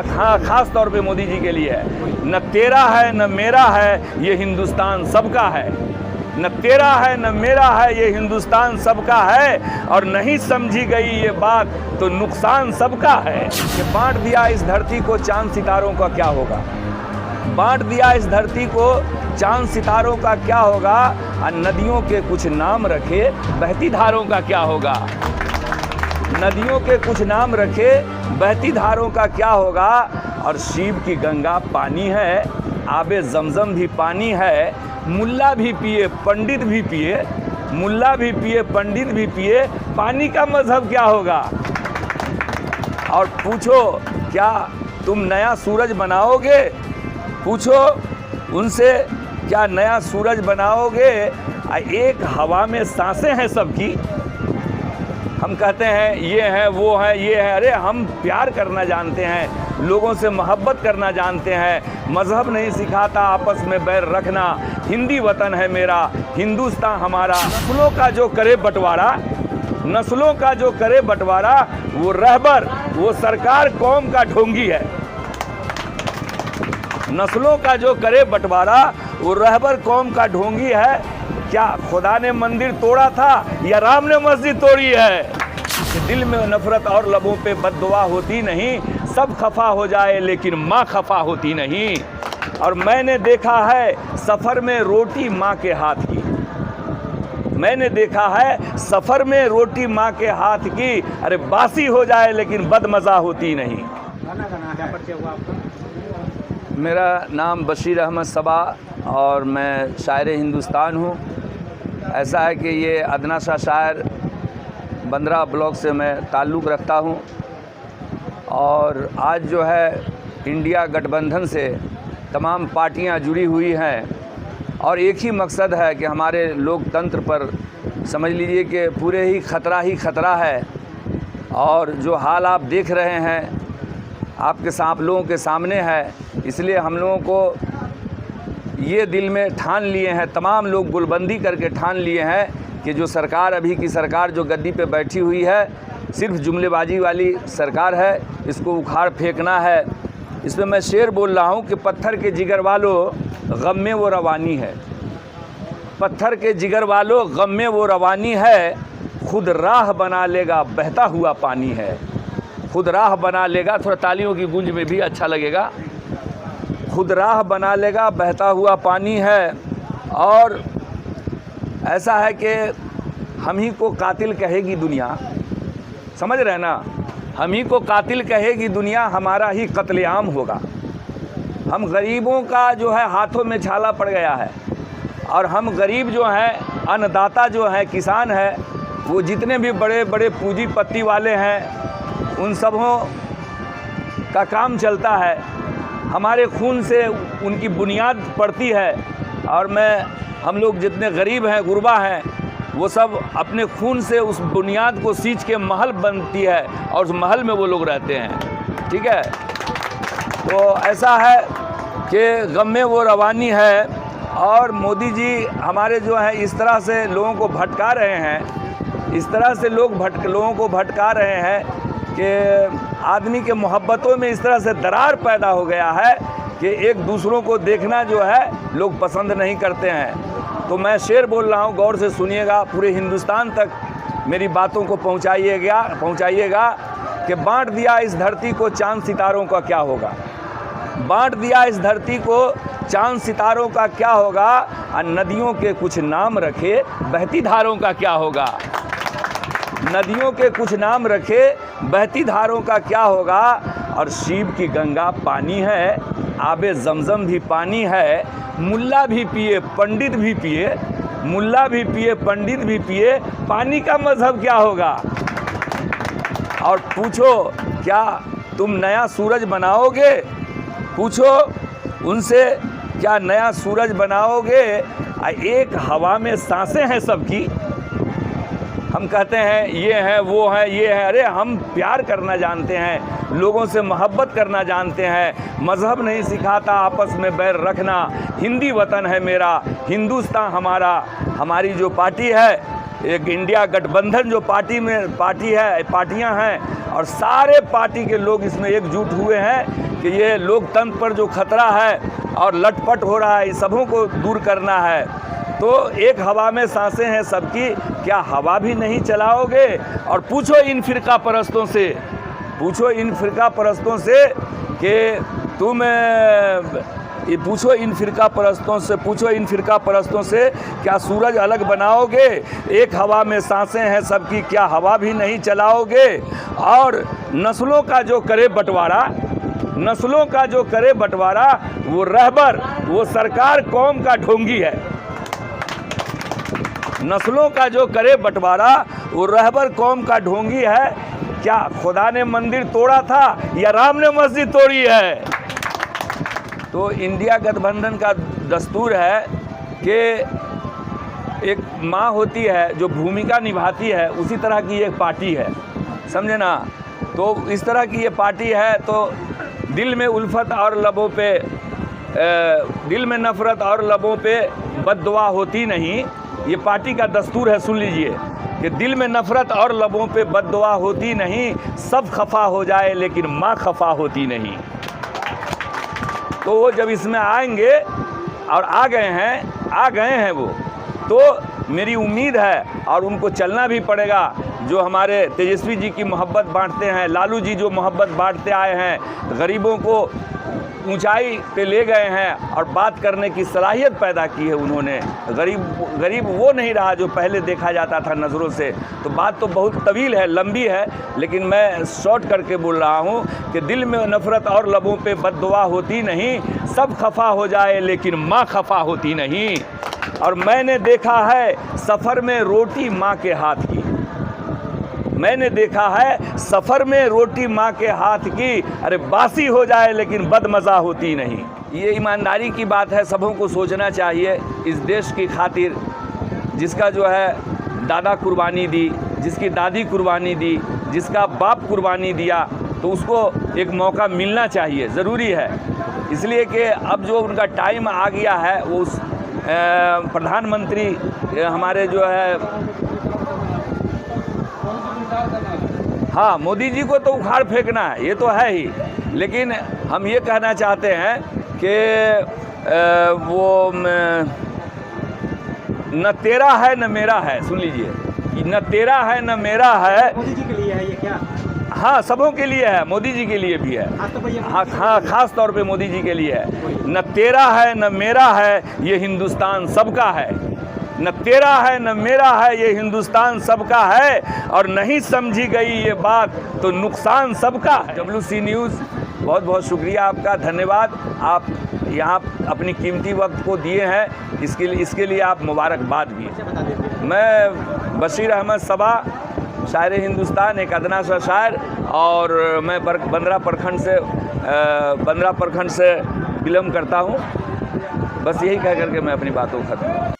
खास तौर पे मोदी जी के लिए है। न तेरा है न मेरा है, ये हिंदुस्तान सबका है। न तेरा है न मेरा है, ये हिंदुस्तान सबका है। और नहीं समझी गई ये बात तो नुकसान सबका है। कि बांट दिया इस धरती को चांद सितारों का क्या होगा, बांट दिया इस धरती को चांद सितारों का क्या होगा। और नदियों के कुछ नाम रखे, बहती धारों का क्या होगा। नदियों के कुछ नाम रखे, बहती धारों का क्या होगा। और शिव की गंगा पानी है, आबे जमजम भी पानी है। मुल्ला भी पिए पंडित भी पिए, मुल्ला भी पिए पंडित भी पिए, पानी का मजहब क्या होगा। और पूछो क्या तुम नया सूरज बनाओगे, पूछो उनसे क्या नया सूरज बनाओगे। एक हवा में सांसें हैं सबकी, हम कहते हैं ये है वो है ये है। अरे हम प्यार करना जानते हैं, लोगों से मोहब्बत करना जानते हैं। मज़हब नहीं सिखाता आपस में बैर रखना, हिंदी वतन है मेरा, हिंदुस्तान हमारा। नस्लों का जो करे बंटवारा, नस्लों का जो करे बंटवारा, वो रहबर वो सरकार कौम का ढोंगी है। नस्लों का जो करे बंटवारा, वो रहबर कौम का ढोंगी है। क्या खुदा ने मंदिर तोड़ा था या राम ने मस्जिद तोड़ी है। दिल में नफरत और लबों पे बद्दुआ होती नहीं, सब खफा हो जाए लेकिन माँ खफा होती नहीं। और मैंने देखा है सफ़र में रोटी माँ के हाथ की, मैंने देखा है सफ़र में रोटी माँ के हाथ की। अरे बासी हो जाए लेकिन बदमज़ा होती नहीं। मेरा नाम बशीर अहमद सबा और मैं शायर हिंदुस्तान हूँ। ऐसा है कि ये अदना शाह शायर बंदरा ब्लॉक से मैं ताल्लुक़ रखता हूँ। और आज जो है इंडिया गठबंधन से तमाम पार्टियां जुड़ी हुई हैं और एक ही मकसद है कि हमारे लोकतंत्र पर समझ लीजिए कि पूरे ही ख़तरा है। और जो हाल आप देख रहे हैं आपके आप लोगों के सामने है, इसलिए हम लोगों को ये दिल में ठान लिए हैं, तमाम लोग गुलबंदी करके ठान लिए हैं कि जो सरकार अभी की सरकार जो गद्दी पे बैठी हुई है, सिर्फ जुमलेबाजी वाली सरकार है, इसको उखाड़ फेंकना है। इसमें मैं शेर बोल रहा हूँ कि पत्थर के जिगर वालों गम में वो रवानी है, पत्थर के जिगर वालों गम में वो रवानी है। खुद राह बना लेगा बहता हुआ पानी है, खुद राह बना लेगा, थोड़ा तालियों की गूंज में भी अच्छा लगेगा। खुद राह बना लेगा बहता हुआ पानी है। और ऐसा है कि हम ही को कातिल कहेगी दुनिया, समझ रहे ना, हम ही को कातिल कहेगी दुनिया, हमारा ही कत्लेआम होगा। हम गरीबों का जो है हाथों में छाला पड़ गया है। और हम गरीब जो हैं, अन्नदाता जो हैं, किसान हैं, वो जितने भी बड़े बड़े पूंजीपति वाले हैं, उन सबों का काम चलता है, हमारे खून से उनकी बुनियाद पड़ती है। और हम लोग जितने गरीब हैं, गुरबा हैं, वो सब अपने खून से उस बुनियाद को सींच के महल बनती है और उस महल में वो लोग रहते हैं। ठीक है, तो ऐसा है कि गम में वो रवानी है। और मोदी जी हमारे जो हैं इस तरह से लोगों को भटका रहे हैं, इस तरह से लोगों को भटका रहे हैं कि आदमी के मोहब्बतों में इस तरह से दरार पैदा हो गया है कि एक दूसरों को देखना जो है लोग पसंद नहीं करते हैं। तो मैं शेर बोल रहा हूँ, गौर से सुनिएगा, पूरे हिंदुस्तान तक मेरी बातों को पहुँचाइएगा कि बांट दिया इस धरती को चांद सितारों का क्या होगा, बांट दिया इस धरती को चांद सितारों का क्या होगा। और नदियों के कुछ नाम रखे, बहती धारों का क्या होगा। नदियों के कुछ नाम रखे, बहती धारों का क्या होगा। और शिव की गंगा पानी है, आबे जमजम भी पानी है। मुल्ला भी पिए पंडित भी पिए, मुल्ला भी पिए पंडित भी पिए, पानी का मजहब क्या होगा। और पूछो क्या तुम नया सूरज बनाओगे, पूछो उनसे क्या नया सूरज बनाओगे। एक हवा में सांसें हैं सबकी, हम कहते हैं ये है वो है ये है। अरे हम प्यार करना जानते हैं, लोगों से मोहब्बत करना जानते हैं। मज़हब नहीं सिखाता आपस में बैर रखना, हिंदी वतन है मेरा, हिंदुस्तान हमारा। हमारी जो पार्टी है, एक इंडिया गठबंधन जो पार्टियां हैं और सारे पार्टी के लोग इसमें एकजुट हुए हैं कि ये लोकतंत्र पर जो खतरा है और लटपट हो रहा है, इस सबों को दूर करना है। तो एक हवा में सांसें हैं सबकी, क्या हवा भी नहीं चलाओगे? और पूछो इन फ़िरका परस्तों से, पूछो इन फ़िरका परस्तों से कि तुम पूछो इन फ़िरका परस्तों से क्या सूरज अलग बनाओगे? एक हवा में सांसें हैं सबकी, क्या हवा भी नहीं चलाओगे? और नस्लों का जो करे बंटवारा वो रहबर, वो सरकार कौम का ढोंगी है। नस्लों का जो करे बंटवारा वो रहबर कौम का ढोंगी है। क्या खुदा ने मंदिर तोड़ा था या राम ने मस्जिद तोड़ी है? तो इंडिया गठबंधन का दस्तूर है कि एक माँ होती है जो भूमिका निभाती है, उसी तरह की एक पार्टी है, समझे ना। तो इस तरह की ये पार्टी है, तो दिल में उल्फत और लबों पे दिल में नफ़रत और लबों पे बद्दुआ होती नहीं। ये पार्टी का दस्तूर है, सुन लीजिए कि दिल में नफ़रत और लबों पे बद्दुआ होती नहीं, सब खफा हो जाए लेकिन माँ खफा होती नहीं। तो वो जब इसमें आएंगे और आ गए हैं वो, तो मेरी उम्मीद है और उनको चलना भी पड़ेगा। जो हमारे तेजस्वी जी की मोहब्बत बांटते हैं, लालू जी जो मोहब्बत बांटते आए हैं, गरीबों को ऊंचाई पे ले गए हैं और बात करने की सलाहियत पैदा की है उन्होंने। गरीब वो नहीं रहा जो पहले देखा जाता था नज़रों से। तो बात तो बहुत तवील है, लंबी है, लेकिन मैं शॉर्ट करके बोल रहा हूँ कि दिल में नफ़रत और लबों पे बद्दुआ होती नहीं, सब खफा हो जाए लेकिन माँ खफा होती नहीं। और मैंने देखा है सफ़र में रोटी माँ के हाथ की, मैंने देखा है सफ़र में रोटी माँ के हाथ की, अरे बासी हो जाए लेकिन बदमज़ा होती नहीं। ये ईमानदारी की बात है, सबों को सोचना चाहिए इस देश की खातिर, जिसका जो है दादा कुर्बानी दी, जिसकी दादी कुर्बानी दी, जिसका बाप कुर्बानी दिया, तो उसको एक मौका मिलना चाहिए, ज़रूरी है। इसलिए कि अब जो उनका टाइम आ गया है, वो उस प्रधानमंत्री हमारे जो है, हाँ, मोदी जी को तो उखाड़ फेंकना है, ये तो है ही, लेकिन हम ये कहना चाहते हैं कि वो न तेरा है न मेरा है, सुन लीजिए, न तेरा है न मेरा है। मोदी जी के लिए है ये क्या? हाँ, सबों के लिए है, मोदी जी के लिए भी है। हाँ, खास तौर पे मोदी जी के लिए है। न तेरा है न मेरा है, ये हिंदुस्तान सबका है। न तेरा है न मेरा है, ये हिंदुस्तान सबका है, और नहीं समझी गई ये बात तो नुकसान सबका है। WC न्यूज़, बहुत बहुत शुक्रिया आपका, धन्यवाद। आप यहाँ अपनी कीमती वक्त को दिए हैं, इसके लिए आप मुबारकबाद भी। मैं बशीर अहमद सबा, शायर हिंदुस्तान, एक अदना सा शायर, और मैं बंद्रा प्रखंड से बिलोंग करता हूँ। बस यही कह करके मैं अपनी बातों को ख़त्म